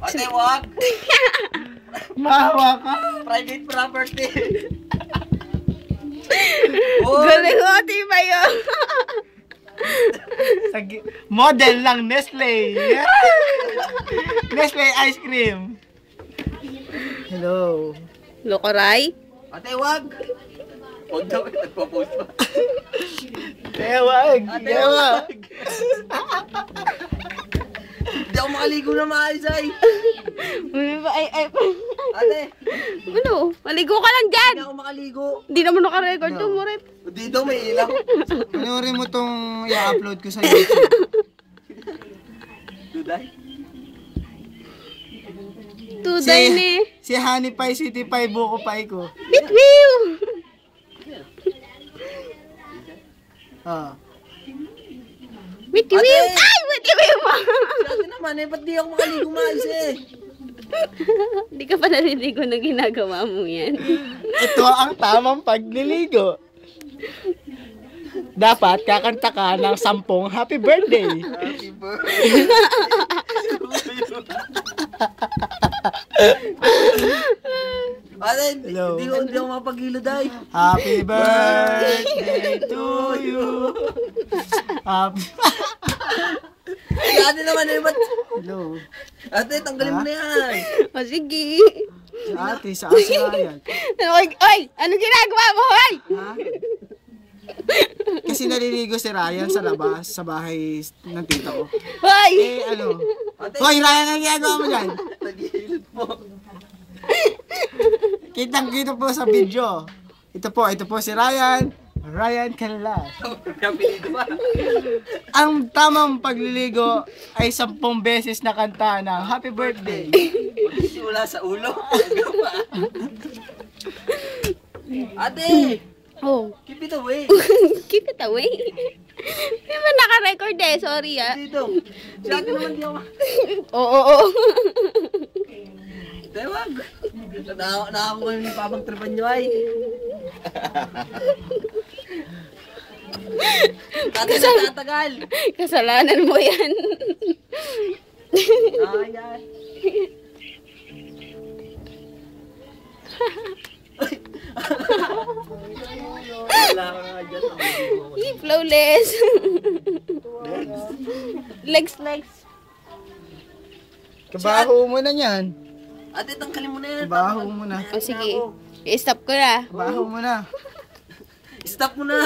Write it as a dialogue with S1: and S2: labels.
S1: Ate, wag.
S2: Mahawa ka.
S1: Private property.
S3: Galing ko, tibay yun.
S2: Model ng Nestle. Nestle ice cream. Hello.
S3: Lokoray?
S1: Ate, wag. Huwag daw, nagpo-post pa.
S2: Wag.
S1: Ate, wag. Hindi ako makaligo na maayos ay. Ate,
S3: Ano? Maligo ka lang dyan.
S1: hindi ako makaligo.
S3: Hindi naman naka-record to, Murit.
S1: Dito may ilaw.
S2: Panoorin mo tong i-upload ko sa YouTube.
S1: Duday.
S3: Tuday ni.
S2: Si Honey Pie, City Pie, buko pie ko.
S3: Bitwiw!
S2: Ah.
S3: Bitwiw!
S1: Ate!
S3: Ay! Bitwiw mo!
S1: Sabi naman eh, ba't di ako makaligo maayos eh?
S3: Hindi ka pa naliligo na ginagawa mo yan.
S2: Ito ang tamang pagliligo. Dapat kakanta ka ng 10 happy birthday.
S1: Happy birthday. Ate,
S2: Hello.
S1: hindi ako mapagilod ay.
S2: Happy birthday to you. Happy...
S1: Ate naman eh, ba't?
S2: Hello.
S1: Ate, tanggalin mo na yan.
S3: O sige.
S2: Si ate, sa asa yan.
S3: Oy! Ano ginagawa mo, hoy?
S2: Ha? Kasi naliligo si Ryan sa labas, sa bahay ng tita ko.
S3: Hoy!
S2: Eh, ano? Hoy, Ryan, ang ginagawa mo dyan?
S1: Nagihilot po.
S2: Kitang-kita po sa video. Ito po si Ryan. Ryan Canlas.
S1: Kapilito ba?
S2: Ang tamang pagliligo ay 10 beses na kanta ng happy birthday.
S1: Magsisimula sa ulo. Ate!
S3: Oh.
S1: Keep it away.
S3: Keep it away. Hindi ba naka-record eh? Sorry ah.
S1: Dito. Si ate naman di ako.
S3: Oo.
S1: Tewag. Nakako ko yung papang tripan nyo ay. Ate, nagtatagal.
S3: Kasalanan mo yan.
S1: Ayan. Wala ka nga dyan.
S3: Flawless. Legs.
S2: Kabaho mo na yan.
S1: Ate, tanggalin mo na yan.
S2: Kabaho mo na.
S3: O sige. I-stop ko na.
S2: Kabaho mo na.
S1: Stop mo na.